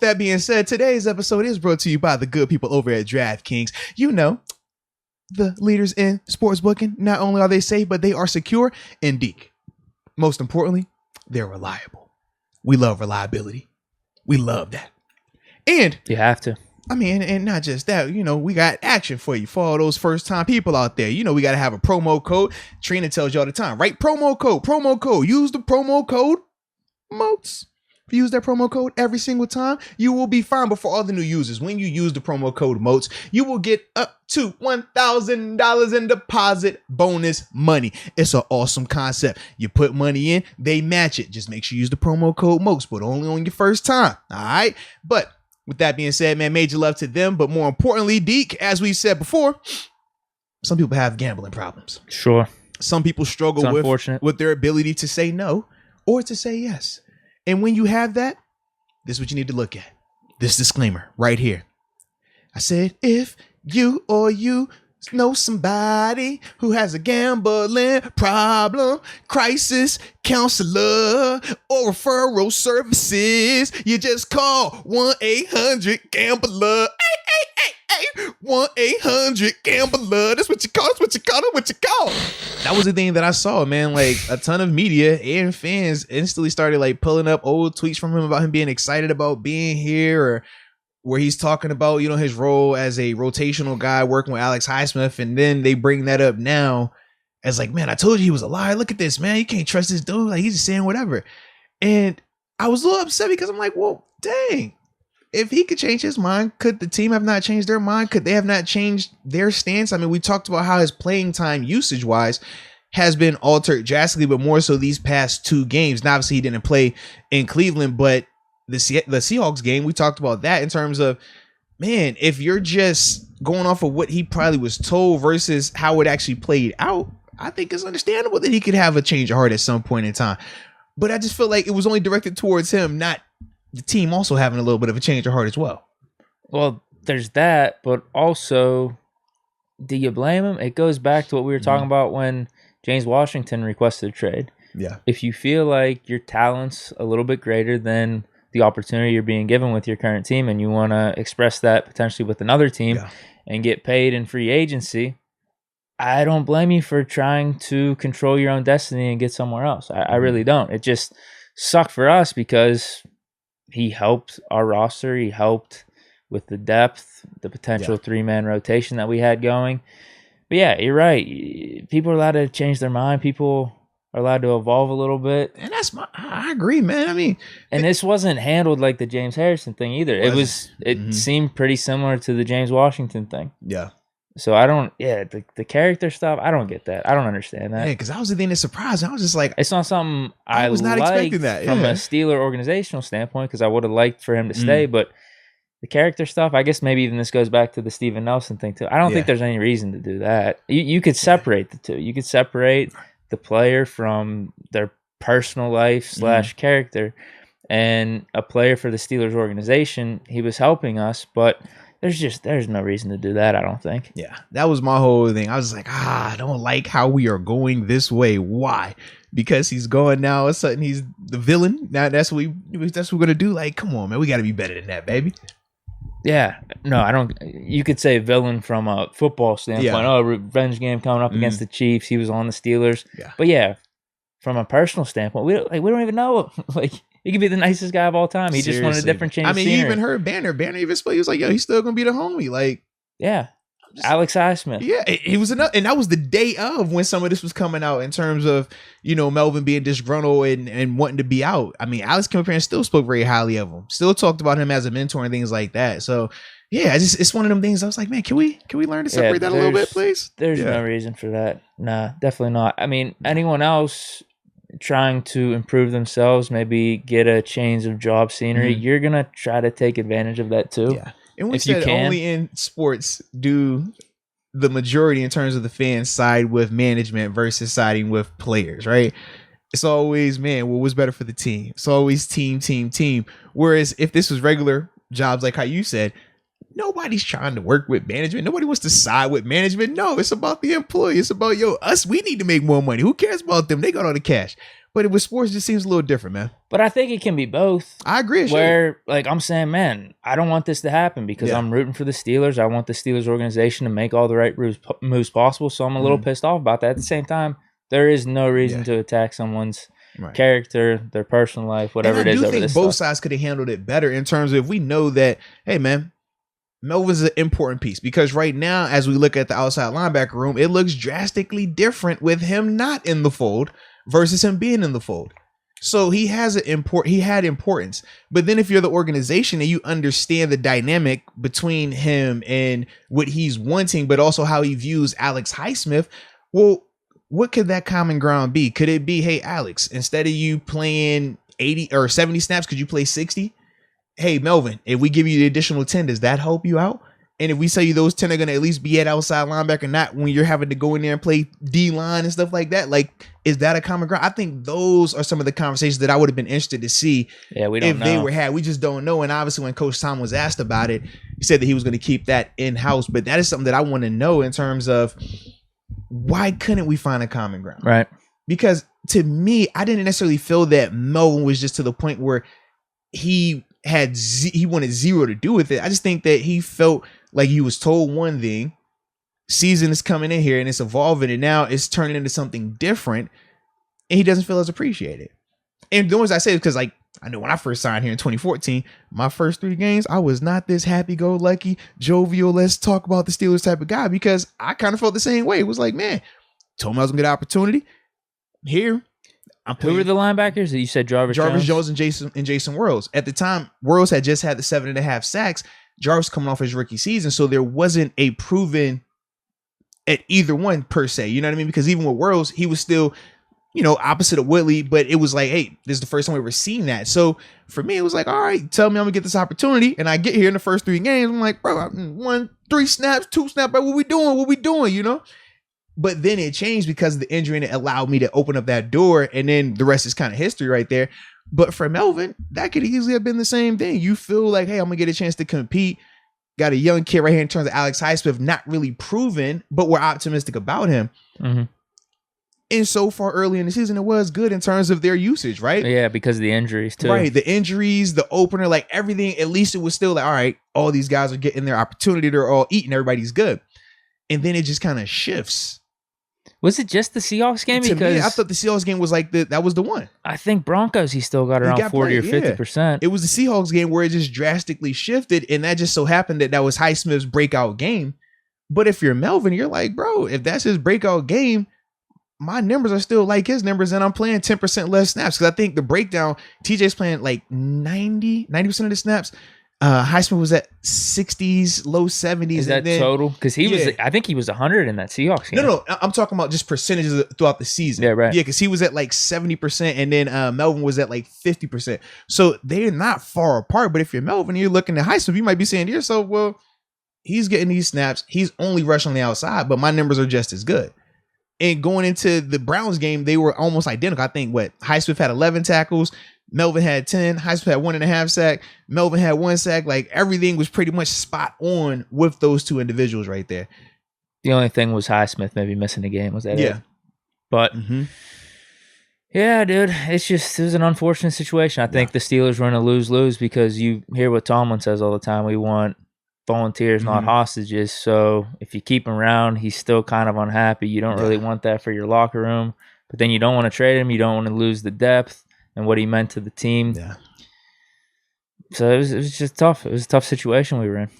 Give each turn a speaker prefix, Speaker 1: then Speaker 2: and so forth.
Speaker 1: That being said, today's episode is brought to you by the good people over at DraftKings. You know, the leaders in sports booking. Not only are they safe, but they are secure and Deke. Most importantly, they're reliable. We love reliability. We love that. And
Speaker 2: you have to.
Speaker 1: I mean, and not just that, you know, we got action for you, for all those first time people out there. You know, we got to have a promo code. Trina tells you all the time, right? Promo code. Use the promo code MOATS. If you use that promo code every single time, you will be fine. But for all the new users, when you use the promo code MOATS, you will get up to $1,000 in deposit bonus money. It's an awesome concept. You put money in, they match it. Just make sure you use the promo code MOATS, but only on your first time. All right. But with that being said, man, major love to them. But more importantly, Deke, as we said before, some people have gambling problems.
Speaker 2: Sure.
Speaker 1: Some people struggle with their ability to say no or to say yes. And when you have that, this is what you need to look at. This disclaimer right here. I said, if you or you know somebody who has a gambling problem, crisis counselor, or referral services, you just call 1-800-GAMBLER. 1-800-GAMBLER. That's what you call. That was the thing that I saw, man. Like a ton of media and fans instantly started like pulling up old tweets from him about him being excited about being here, or where he's talking about, you know, his role as a rotational guy working with Alex Highsmith. And then they bring that up now as like, man, I told you he was a liar. Look at this, man. You can't trust this dude. Like, he's just saying whatever. And I was a little upset because I'm like, well, dang. If he could change his mind, could the team have not changed their mind? Could they have not changed their stance? I mean, we talked about how his playing time usage wise has been altered drastically, but more so these past two games. Now, obviously, he didn't play in Cleveland, but the Seahawks game, we talked about that in terms of, man, if you're just going off of what he probably was told versus how it actually played out, I think it's understandable that he could have a change of heart at some point in time. But I just feel like it was only directed towards him, not the team also having a little bit of a change of heart as well.
Speaker 2: Well, there's that, but also, do you blame him? It goes back to what we were talking about when James Washington requested a trade.
Speaker 1: Yeah.
Speaker 2: If you feel like your talent's a little bit greater than the opportunity you're being given with your current team, and you want to express that potentially with another team and get paid in free agency, I don't blame you for trying to control your own destiny and get somewhere else. I really don't. It just sucked for us because he helped our roster. He helped with the depth, the potential three-man rotation that we had going. But yeah, you're right. People are allowed to change their mind. People are allowed to evolve a little bit.
Speaker 1: And I agree, man. I mean,
Speaker 2: and this wasn't handled like the James Harrison thing either. It seemed pretty similar to the James Washington thing.
Speaker 1: Yeah.
Speaker 2: So the character stuff, I don't get that. I don't understand that.
Speaker 1: Yeah, because that was the thing that surprised me. I was just like,
Speaker 2: it's not something I
Speaker 1: was not expecting that
Speaker 2: from a Steeler organizational standpoint, because I would have liked for him to stay. But the character stuff, I guess maybe even this goes back to the Steven Nelson thing too. I don't think there's any reason to do that. You could separate the two. You could separate the player from their personal life / character, and a player for the Steelers organization. He was helping us, but there's no reason to do that, I don't think.
Speaker 1: Yeah, that was my whole thing. I was like, I don't like how we are going this way. Why? Because he's going now. All of a sudden, he's the villain. Now that's what we're gonna do. Like, come on, man, we got to be better than that, baby.
Speaker 2: Yeah, no, I don't. You could say villain from a football standpoint.
Speaker 1: Yeah.
Speaker 2: Oh, revenge game coming up against the Chiefs. He was on the Steelers.
Speaker 1: Yeah.
Speaker 2: But yeah, from a personal standpoint, we don't even know him. Like, he could be the nicest guy of all time. He just wanted a different change.
Speaker 1: I mean,
Speaker 2: of scenery.
Speaker 1: you even heard Banner even spoke. He was like, "Yo, he's still gonna be the homie." Like,
Speaker 2: yeah, Alex Highsmith.
Speaker 1: Yeah, he was enough, and that was the day of when some of this was coming out in terms of, you know, Melvin being disgruntled and wanting to be out. I mean, Alex Kemper still spoke very highly of him. Still talked about him as a mentor and things like that. So yeah, it's one of them things. I was like, man, can we learn to separate that a little bit, please?
Speaker 2: There's no reason for that. Nah, definitely not. I mean, anyone else trying to improve themselves, maybe get a change of job scenery, you're gonna try to take advantage of that too.
Speaker 1: Yeah, and we said only in sports do the majority in terms of the fans side with management versus siding with players, right? It's always, man, what was better for the team? It's always team. Whereas if this was regular jobs, like how you said, Nobody's trying to work with management. Nobody wants to side with management. No, it's about the employee. It's about, us. We need to make more money. Who cares about them? They got all the cash. But with sports, it just seems a little different, man.
Speaker 2: But I think it can be both.
Speaker 1: I agree.
Speaker 2: Where, like, I'm saying, man, I don't want this to happen because I'm rooting for the Steelers. I want the Steelers organization to make all the right moves possible. So I'm a little pissed off about that. At the same time, there is no reason to attack someone's character, their personal life, whatever it is. I do think
Speaker 1: both sides could have handled it better in terms of, we know that, hey, man, Melvin's an important piece, because right now, as we look at the outside linebacker room, it looks drastically different with him not in the fold versus him being in the fold. So he had importance. But then if you're the organization and you understand the dynamic between him and what he's wanting, but also how he views Alex Highsmith, well, what could that common ground be? Could it be, hey, Alex, instead of you playing 80 or 70 snaps, could you play 60? Hey, Melvin, if we give you the additional 10, does that help you out? And if we say you those 10 are going to at least be at outside linebacker, not when you're having to go in there and play D-line and stuff like that, like, is that a common ground? I think those are some of the conversations that I would have been interested to see if they were had. We just don't know. And obviously when Coach Tom was asked about it, he said that he was going to keep that in-house. But that is something that I want to know in terms of, why couldn't we find a common ground?
Speaker 2: Right.
Speaker 1: Because to me, I didn't necessarily feel that Melvin was just to the point where he wanted zero to do with it. I just think that he felt like he was told one thing, season is coming in here and it's evolving, and now it's turning into something different, and he doesn't feel as appreciated. And the ones I say is because, like, I know when I first signed here in 2014, my first 3 games, I was not this happy-go-lucky, jovial, let's talk about the Steelers type of guy, because I kind of felt the same way. It was like, man, told me I was going to get an opportunity. Here, I'm playing.
Speaker 2: Who were the linebackers? You said Jarvis
Speaker 1: Jones and Jason Worlds. At the time, Worlds had just had the 7.5 sacks. Jarvis coming off his rookie season, so there wasn't a proven at either one per se. You know what I mean? Because even with Worlds, he was still, opposite of Whitley, but it was like, hey, this is the first time we ever seen that. So for me, it was like, all right, tell me I'm gonna get this opportunity. And I get here in the first 3 games, I'm like, bro, 3 snaps, 2 snaps, what we doing, But then it changed because of the injury, and it allowed me to open up that door, and then the rest is kind of history right there. But for Melvin, that could easily have been the same thing. You feel like, hey, I'm gonna get a chance to compete. Got a young kid right here in terms of Alex Highsmith, not really proven, but we're optimistic about him.
Speaker 2: Mm-hmm.
Speaker 1: And so far early in the season, it was good in terms of their usage, right?
Speaker 2: Yeah, because of the injuries too.
Speaker 1: Right, the injuries, the opener, like everything, at least it was still like, all right, all these guys are getting their opportunity. They're all eating. Everybody's good. And then it just kind of shifts.
Speaker 2: Was it just the Seahawks game?
Speaker 1: To me, I thought the Seahawks game was like that was the one.
Speaker 2: I think Broncos, he still got around 40 or 50%.
Speaker 1: It was the Seahawks game where it just drastically shifted, and that just so happened that was Highsmith's breakout game. But if you're Melvin, you're like, bro, if that's his breakout game, my numbers are still like his numbers, and I'm playing 10% less snaps. Because I think the breakdown, TJ's playing like 90% of the snaps. Highsmith was at 60s, low 70s.
Speaker 2: Is that total? Because he was, I think he was 100 in that Seahawks game.
Speaker 1: No, I'm talking about just percentages throughout the season.
Speaker 2: Yeah, right.
Speaker 1: Yeah, because he was at like 70%, and then Melvin was at like 50%. So they're not far apart. But if you're Melvin and you're looking at Highsmith, you might be saying to yourself, well, he's getting these snaps. He's only rushing on the outside, but my numbers are just as good. And going into the Browns game, they were almost identical. I think Highsmith had 11 tackles. Melvin had 10. Highsmith had 1.5 sack. Melvin had 1 sack. Like, everything was pretty much spot on with those 2 individuals right there.
Speaker 2: The only thing was Highsmith maybe missing a game. Was that it?
Speaker 1: Yeah.
Speaker 2: But, yeah, dude, it was an unfortunate situation. I think the Steelers were in a lose-lose because you hear what Tomlin says all the time. We want volunteers, not hostages. So if you keep him around, he's still kind of unhappy. You don't really want that for your locker room. But then you don't want to trade him. You don't want to lose the depth and what he meant to the team.
Speaker 1: Yeah.
Speaker 2: So it was just tough. It was a tough situation we were in.